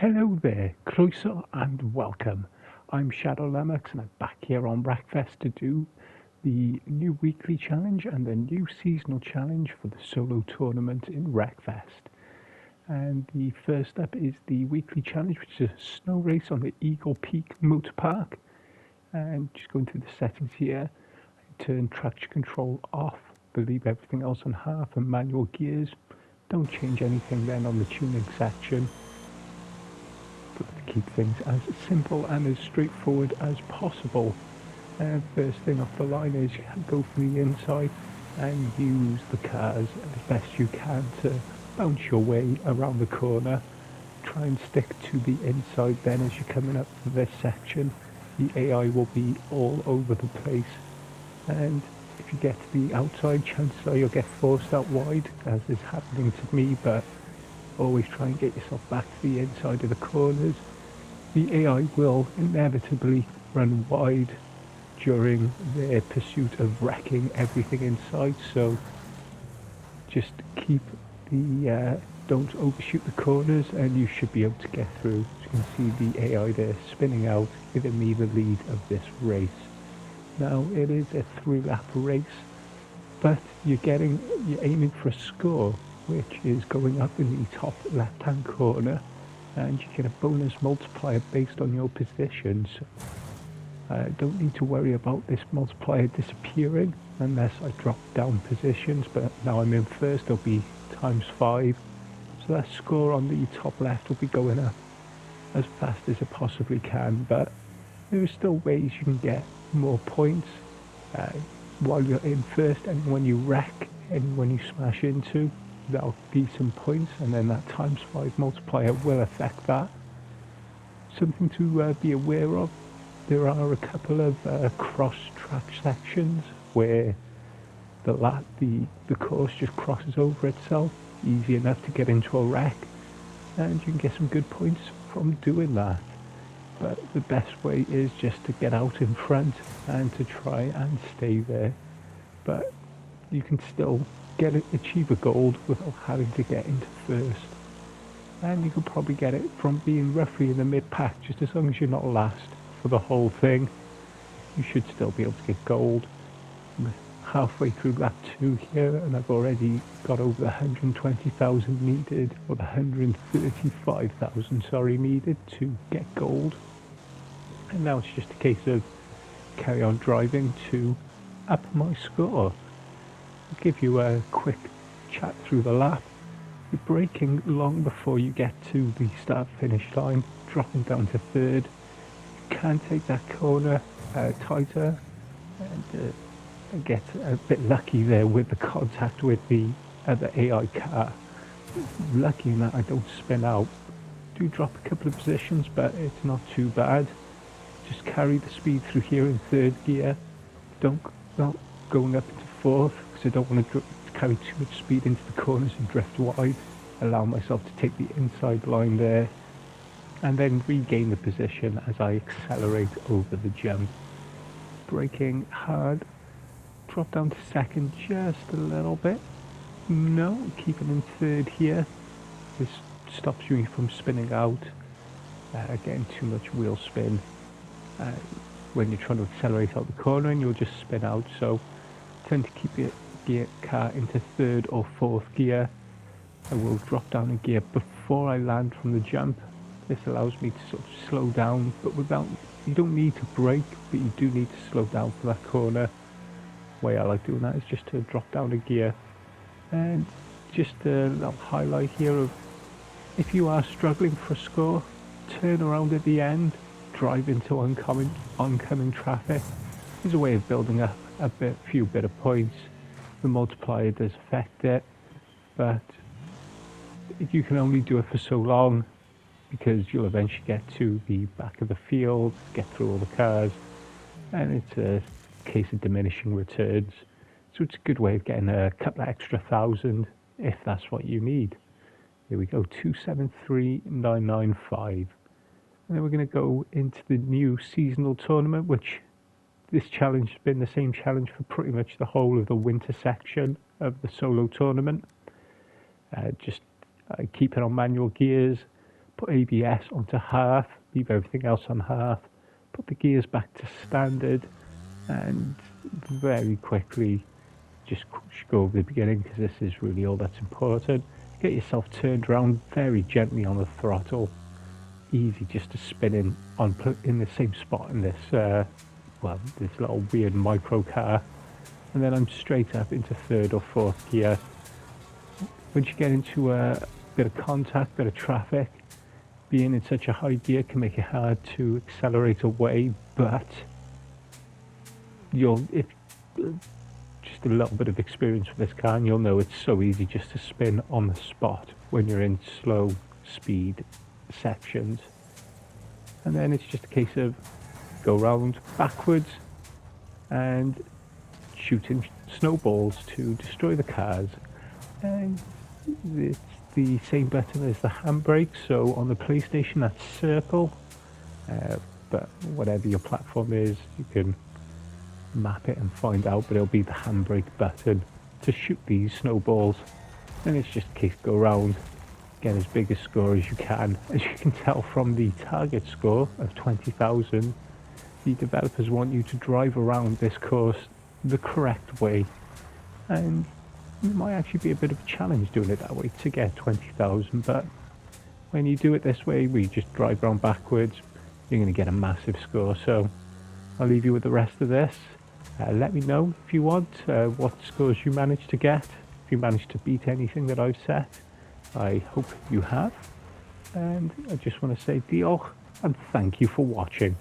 Hello there, croeso and welcome. I'm Shadow Lennox and I'm back here on Wreckfest to do the new weekly challenge and the new seasonal challenge for the solo tournament in Wreckfest. And the first up is the weekly challenge, which is a snow race on the Eagle Peak Motor Park. And just going through the settings here, turn traction control off, but leave everything else on half and manual gears. Don't change anything then on the tuning section. To keep things as simple and as straightforward as possible. First thing off the line is go for the inside and use the cars as best you can to bounce your way around the corner. Try and stick to the inside then as you're coming up for this section. The AI will be all over the place, and if you get to the outside, chances are you'll get forced out wide, as is happening to me, but always try and get yourself back to the inside of the corners. The AI will inevitably run wide during their pursuit of wrecking everything in sight, so just keep don't overshoot the corners and you should be able to get through. As you can see the AI there spinning out, giving me the lead of this race. Now it is a 3-lap race, but you're aiming for a score, which is going up in the top left-hand corner, and you get a bonus multiplier based on your positions. Don't need to worry about this multiplier disappearing unless I drop down positions, but now I'm in first, it'll be ×5. So that score on the top left will be going up as fast as it possibly can, but there are still ways you can get more points while you're in first, and when you wreck anyone you smash into, that'll be some points, and then that ×5 multiplier will affect that. Something to be aware of, there are a couple of cross-track sections where the course just crosses over itself, easy enough to get into a wreck, and you can get some good points from doing that. But the best way is just to get out in front and to try and stay there. But you can still achieve a gold without having to get into first. And you can probably get it from being roughly in the mid-pack, just as long as you're not last for the whole thing. You should still be able to get gold. I'm halfway through lap 2 here, and I've already got over the 120,000 needed, or the 135,000, sorry, needed to get gold. And now it's just a case of carry on driving to up my score. I'll give you a quick chat through the lap. You're braking long before you get to the start-finish line, dropping down to third. You can take that corner tighter and get a bit lucky there with the contact with the other AI car. Lucky in that I don't spin out. Do drop a couple of positions, but it's not too bad. Just carry the speed through here in third gear. Not going up into fourth, because I don't want to carry too much speed into the corners and drift wide. Allow myself to take the inside line there, and then regain the position as I accelerate over the jump. Braking hard. Drop down to second just a little bit. No, keeping in third here. This stops you from spinning out, getting too much wheel spin. When you're trying to accelerate out the corner, and you'll just spin out, so tend to keep your car into third or fourth gear. I will drop down a gear before I land from the jump. This allows me to sort of slow down, but you don't need to brake, but you do need to slow down for that corner. The way I like doing that is just to drop down a gear. And just a little highlight here of, if you are struggling for a score, turn around at the end, drive into oncoming traffic. There's a way of building up a few bit of points. The multiplier does affect it, but you can only do it for so long, because you'll eventually get to the back of the field, get through all the cars, and it's a case of diminishing returns. So it's a good way of getting a couple of extra thousand if that's what you need. Here we go, 273,995. And then we're going to go into the new seasonal tournament, which this challenge has been the same challenge for pretty much the whole of the winter section of the solo tournament. Just keep it on manual gears, put ABS onto half, leave everything else on half, put the gears back to standard, and very quickly just go over the beginning, because this is really all that's important. Get yourself turned around very gently on the throttle, easy just to spin in the same spot in this this little weird micro car, and then I'm straight up into third or fourth gear. Once you get into a bit of contact, bit of traffic, being in such a high gear can make it hard to accelerate away, but if just a little bit of experience with this car, and you'll know it's so easy just to spin on the spot when you're in slow speed sections. And then it's just a case of go round backwards and shooting snowballs to destroy the cars. And it's the same button as the handbrake, so on the PlayStation that's circle, but whatever your platform is, you can map it and find out, but it'll be the handbrake button to shoot these snowballs. And it's just a case go round, get as big a score as you can. As you can tell from the target score of 20,000, the developers want you to drive around this course the correct way, and it might actually be a bit of a challenge doing it that way to get 20,000, but when you do it this way, we just drive around backwards, you're going to get a massive score. So I'll leave you with the rest of this. Let me know if you want what scores you managed to get, if you managed to beat anything that I've set. I hope you have, and I just want to say diolch and thank you for watching.